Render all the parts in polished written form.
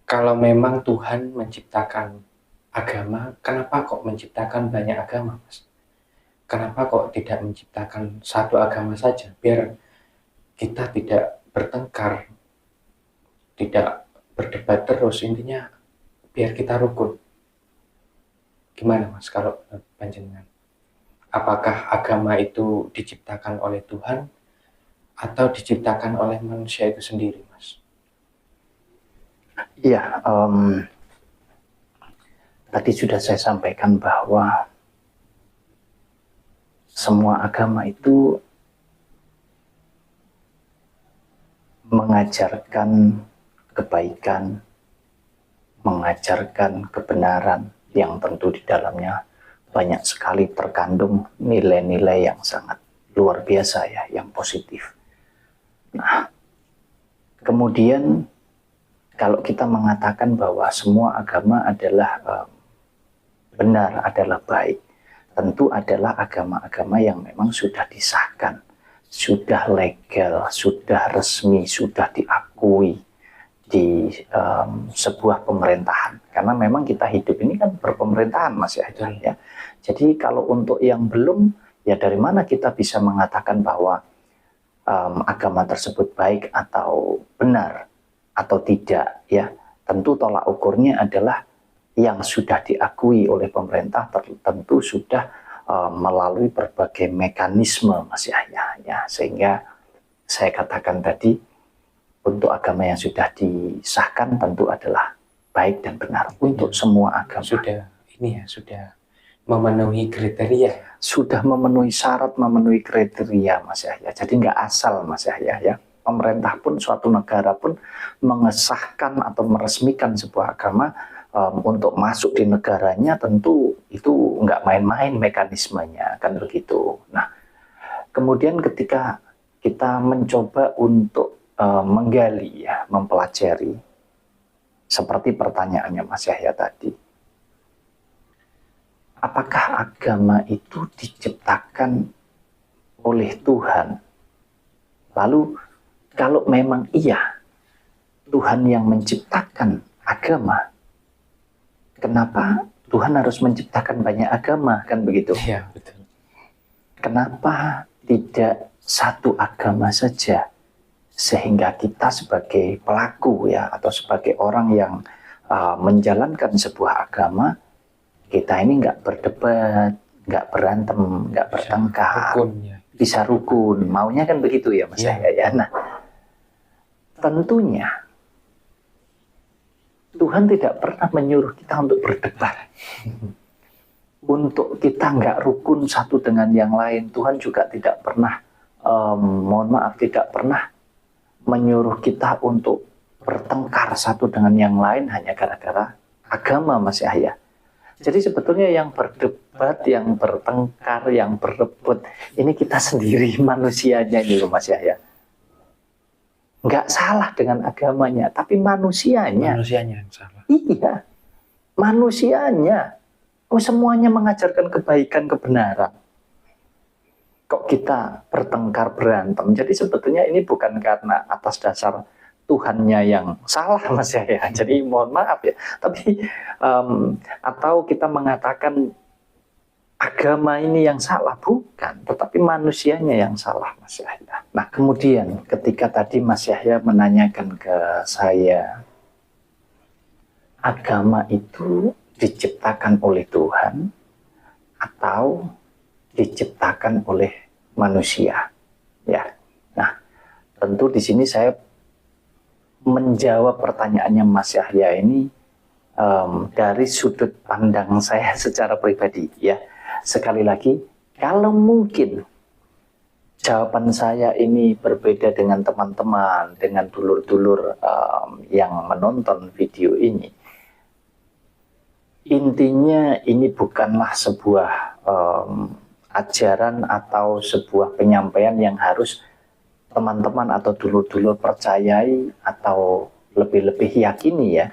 Kalau memang Tuhan menciptakan agama, kenapa kok menciptakan banyak agama, Mas? Kenapa kok tidak menciptakan satu agama saja, biar kita tidak bertengkar, tidak berdebat terus, intinya biar kita rukun. Gimana, Mas, kalau panjenengan? Apakah agama itu diciptakan oleh Tuhan atau diciptakan oleh manusia itu sendiri, Mas? Iya, tadi sudah saya sampaikan bahwa semua agama itu mengajarkan kebaikan, mengajarkan kebenaran yang tentu di dalamnya banyak sekali terkandung nilai-nilai yang sangat luar biasa ya, yang positif. Nah, kemudian kalau kita mengatakan bahwa semua agama adalah benar, adalah baik, tentu adalah agama-agama yang memang sudah disahkan, sudah legal, sudah resmi, sudah diakui di sebuah pemerintahan. Karena memang kita hidup ini kan berpemerintahan, Mas ya. Jadi kalau untuk yang belum, ya dari mana kita bisa mengatakan bahwa agama tersebut baik atau benar atau tidak, ya. Tentu tolak ukurnya adalah yang sudah diakui oleh pemerintah, tentu sudah melalui berbagai mekanisme, Mas Yahya, ya. Sehingga saya katakan tadi, untuk agama yang sudah disahkan tentu adalah baik dan benar untuk semua agama. Sudah memenuhi kriteria. Sudah memenuhi syarat, memenuhi kriteria, Mas Yahya. Jadi nggak asal, Mas Yahya, ya. Pemerintah pun, suatu negara pun mengesahkan atau meresmikan sebuah agama untuk masuk di negaranya, tentu itu nggak main-main mekanismenya, kan begitu. Nah, kemudian ketika kita mencoba untuk menggali, ya, mempelajari, seperti pertanyaannya Mas Yahya tadi, apakah agama itu diciptakan oleh Tuhan? Lalu kalau memang iya, Tuhan yang menciptakan agama, kenapa Tuhan harus menciptakan banyak agama, kan begitu? Iya, betul. Kenapa tidak satu agama saja, sehingga kita sebagai pelaku, ya, atau sebagai orang yang menjalankan sebuah agama, kita ini nggak berdebat, nggak berantem, nggak bertengkar, bisa rukun, maunya kan begitu ya, Mas Yahya, ya. Nah, tentunya Tuhan tidak pernah menyuruh kita untuk berdebat, untuk kita nggak rukun satu dengan yang lain. Tuhan juga tidak pernah, tidak pernah menyuruh kita untuk bertengkar satu dengan yang lain hanya gara-gara agama, Mas Yahya. Jadi sebetulnya yang berdebat, yang bertengkar, yang berebut, ini kita sendiri manusianya ini loh, Mas Yahya. Nggak salah dengan agamanya, tapi manusianya. Manusianya yang salah. Iya, manusianya. Oh, semuanya mengajarkan kebaikan, kebenaran. Kok kita bertengkar, berantem? Jadi sebetulnya ini bukan karena atas dasar Tuhannya yang salah, Mas ya. Jadi mohon maaf ya. Tapi atau kita mengatakan agama ini yang salah, bukan. Tetapi manusianya yang salah, Mas Yahya. Nah, kemudian ketika tadi Mas Yahya menanyakan ke saya, agama itu diciptakan oleh Tuhan atau diciptakan oleh manusia, ya. Nah, tentu di sini saya menjawab pertanyaannya Mas Yahya ini dari sudut pandang saya secara pribadi, ya. Sekali lagi, kalau mungkin jawaban saya ini berbeda dengan teman-teman, dengan dulur-dulur yang menonton video ini, intinya ini bukanlah sebuah ajaran atau sebuah penyampaian yang harus teman-teman atau dulur-dulur percayai atau lebih-lebih yakini, ya,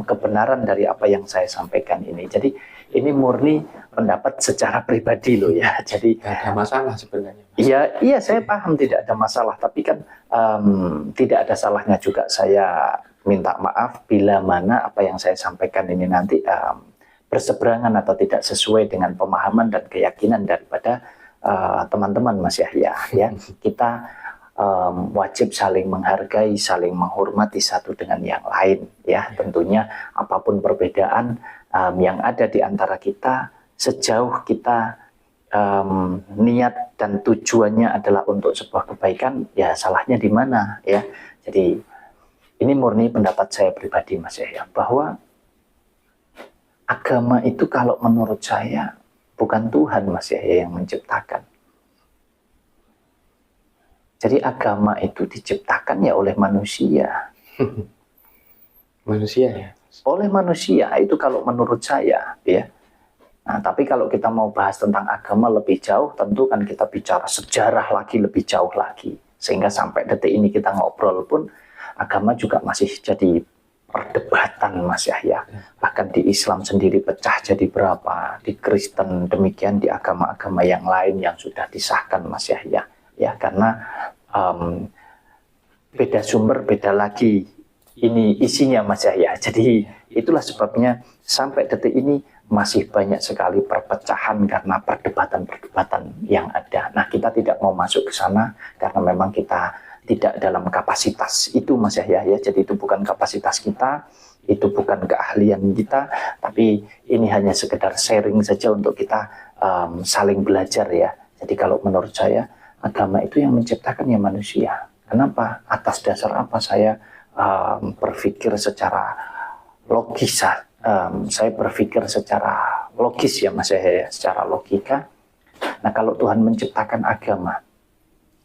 kebenaran dari apa yang saya sampaikan ini. Jadi ini murni pendapat secara pribadi loh, ya. Jadi tidak ada masalah sebenarnya. Iya, saya paham tidak ada masalah, tapi kan tidak ada salahnya juga saya minta maaf bila mana apa yang saya sampaikan ini nanti berseberangan atau tidak sesuai dengan pemahaman dan keyakinan daripada teman-teman Mas Yahya. Ya, kita wajib saling menghargai, saling menghormati satu dengan yang lain. Ya, tentunya apapun perbedaan yang ada di antara kita, sejauh kita niat dan tujuannya adalah untuk sebuah kebaikan, ya salahnya di mana? Ya, jadi ini murni pendapat saya pribadi Mas Yahya, bahwa agama itu kalau menurut saya bukan Tuhan Mas Yahya yang menciptakan. Jadi agama itu diciptakan ya oleh manusia. Manusia ya? Oleh manusia, itu kalau menurut saya ya. Nah, tapi kalau kita mau bahas tentang agama lebih jauh, tentu kan kita bicara sejarah lagi, lebih jauh lagi. Sehingga sampai detik ini kita ngobrol pun, agama juga masih jadi perdebatan Mas Yahya. Bahkan di Islam sendiri pecah jadi berapa, di Kristen demikian, di agama-agama yang lain yang sudah disahkan Mas Yahya. Ya, karena beda sumber, beda lagi ini isinya Mas Yahya. Jadi itulah sebabnya sampai detik ini masih banyak sekali perpecahan karena perdebatan-perdebatan yang ada. Nah, kita tidak mau masuk ke sana karena memang kita tidak dalam kapasitas itu Mas Yahya ya. Jadi itu bukan kapasitas kita, itu bukan keahlian kita, tapi ini hanya sekedar sharing saja untuk kita saling belajar ya. Jadi kalau menurut saya agama itu yang menciptakan ya manusia. Kenapa? Atas dasar apa saya berpikir secara logis? Saya berpikir secara logis ya Mas Yahya, secara logika. Nah, kalau Tuhan menciptakan agama,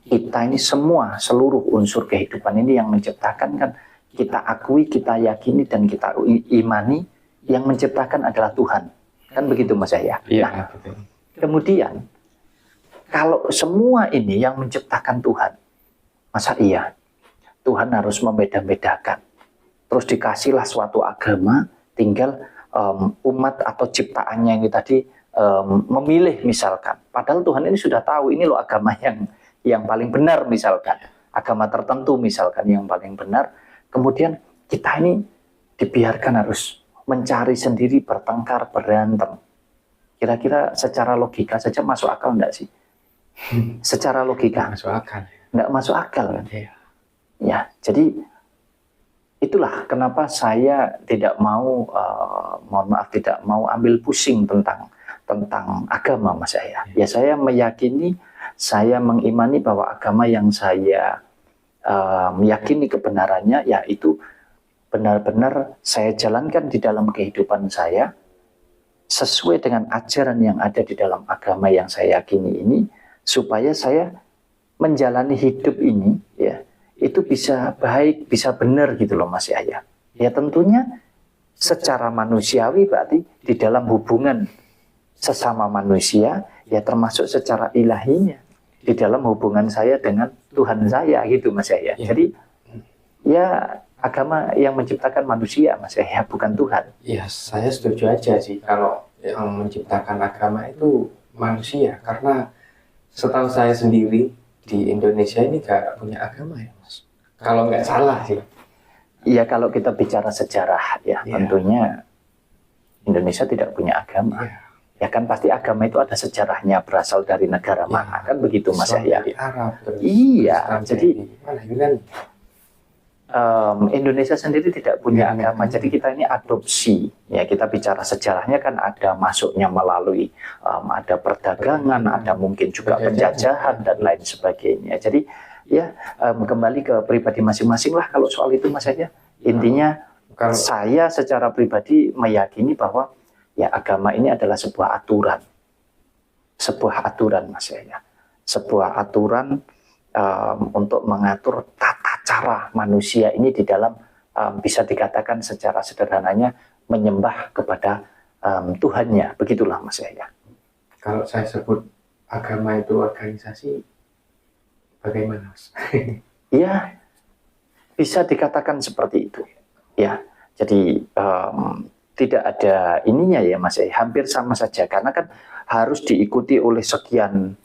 kita ini semua, seluruh unsur kehidupan ini yang menciptakan kan kita akui, kita yakini, dan kita imani yang menciptakan adalah Tuhan. Kan begitu Mas Yahya? Iya, nah, kemudian kalau semua ini yang menciptakan Tuhan, masa iya Tuhan harus membeda-bedakan? Terus dikasihlah suatu agama, tinggal umat atau ciptaannya ini tadi memilih misalkan. Padahal Tuhan ini sudah tahu ini loh agama yang paling benar misalkan. Agama tertentu misalkan yang paling benar. Kemudian kita ini dibiarkan harus mencari sendiri, bertengkar, berantem. Kira-kira secara logika saja masuk akal enggak sih? Secara logika. Masuk akal. Enggak masuk akal kan? Iya. Ya, jadi itulah kenapa saya tidak mau, tidak mau ambil pusing tentang agama Mas Yahya. Ya, saya meyakini, saya mengimani bahwa agama yang saya meyakini kebenarannya, yaitu benar-benar saya jalankan di dalam kehidupan saya sesuai dengan ajaran yang ada di dalam agama yang saya yakini ini, supaya saya menjalani hidup ini ya itu bisa baik, bisa benar gitu loh Mas Yahya. Ya tentunya secara manusiawi berarti di dalam hubungan sesama manusia, ya termasuk secara ilahinya di dalam hubungan saya dengan Tuhan saya gitu Mas Yahya. Ya. Jadi ya agama yang menciptakan manusia Mas Yahya, bukan Tuhan. Iya, saya setuju aja sih kalau yang menciptakan agama itu manusia, karena setahu saya sendiri di Indonesia ini gak punya agama ya Mas. Kalau nggak salah sih. Iya, kalau kita bicara sejarah ya, tentunya Indonesia tidak punya agama. Ya kan pasti agama itu ada sejarahnya, berasal dari negara mana, kan begitu Mas Yahya. Dari Arab terus. Iya, jadi mana Yunani? Indonesia sendiri tidak punya agama, jadi kita ini adopsi. Ya, kita bicara sejarahnya kan ada masuknya melalui ada perdagangan, ada mungkin juga penjajahan dan lain sebagainya. Jadi ya kembali ke pribadi masing-masing lah kalau soal itu Mas Yahya. Intinya saya secara pribadi meyakini bahwa ya agama ini adalah sebuah aturan Mas Yahya, sebuah aturan untuk mengatur tata cara manusia ini di dalam bisa dikatakan secara sederhananya menyembah kepada Tuhannya, begitulah Mas Yahya. Kalau saya sebut agama itu organisasi, bagaimana Mas? Ya, bisa dikatakan seperti itu. Ya, jadi tidak ada ininya ya Mas Yahya, hampir sama saja karena kan harus diikuti oleh sekian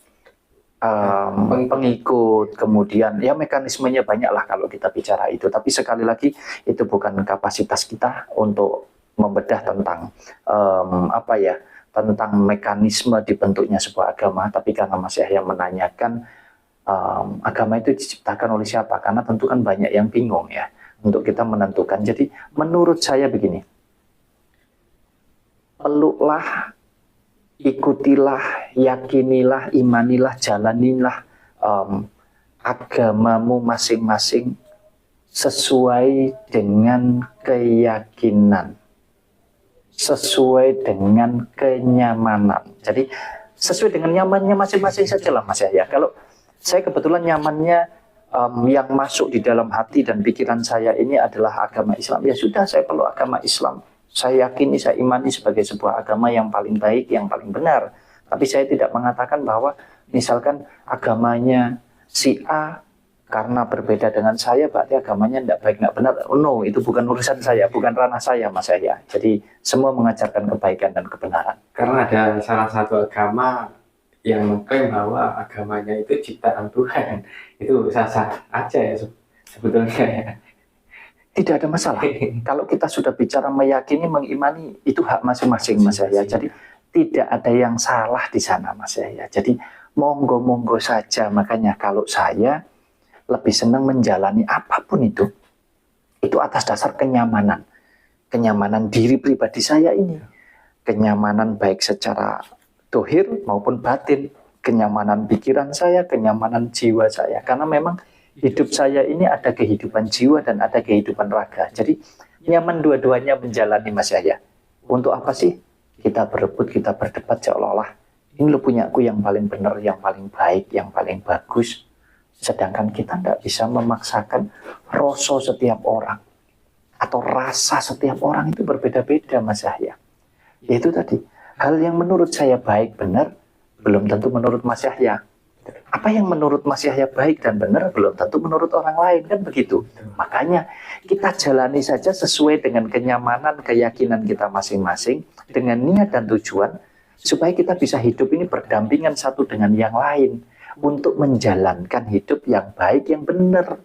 pengikut, kemudian ya mekanismenya banyak lah kalau kita bicara itu. Tapi sekali lagi itu bukan kapasitas kita untuk membedah tentang tentang mekanisme dibentuknya sebuah agama. Tapi karena Mas Yahya menanyakan agama itu diciptakan oleh siapa? Karena tentu kan banyak yang bingung ya untuk kita menentukan. Jadi menurut saya begini, peluklah, ikutilah, yakinilah, imanilah, jalanilah agamamu masing-masing sesuai dengan keyakinan, sesuai dengan kenyamanan. Jadi sesuai dengan nyamannya masing-masing sajalah Mas Yahya. Kalau saya kebetulan nyamannya yang masuk di dalam hati dan pikiran saya ini adalah agama Islam, ya sudah, saya peluk agama Islam. Saya yakini, saya imani sebagai sebuah agama yang paling baik, yang paling benar. Tapi saya tidak mengatakan bahwa misalkan agamanya si A karena berbeda dengan saya berarti agamanya tidak baik, tidak benar. Oh, no, itu bukan urusan saya, bukan ranah saya Mas Yahya. Jadi semua mengajarkan kebaikan dan kebenaran. Karena ada salah satu agama yang mengklaim bahwa agamanya itu ciptaan Tuhan. Itu sah-sah aja ya sebetulnya. Tidak ada masalah. Kalau kita sudah bicara meyakini, mengimani, itu hak masing-masing Mas Yahya. Jadi tidak ada yang salah di sana Mas Yahya. Jadi monggo-monggo saja. Makanya kalau saya lebih senang menjalani apapun itu atas dasar kenyamanan. Kenyamanan diri pribadi saya ini. Kenyamanan baik secara dohir maupun batin, kenyamanan pikiran saya, kenyamanan jiwa saya. Karena memang hidup saya ini ada kehidupan jiwa dan ada kehidupan raga. Jadi nyaman dua-duanya menjalani Mas Yahya. Untuk apa sih kita berebut, kita berdebat seolah-olah ini lo punya aku yang paling benar, yang paling baik, yang paling bagus. Sedangkan kita tidak bisa memaksakan rasa setiap orang atau rasa setiap orang itu berbeda-beda Mas Yahya. Yaitu tadi, hal yang menurut saya baik, benar, belum tentu menurut Mas Yahya. Apa yang menurut Mas Yahya baik dan benar, belum tentu menurut orang lain, kan begitu. Makanya kita jalani saja sesuai dengan kenyamanan, keyakinan kita masing-masing, dengan niat dan tujuan, supaya kita bisa hidup ini berdampingan satu dengan yang lain, untuk menjalankan hidup yang baik, yang benar.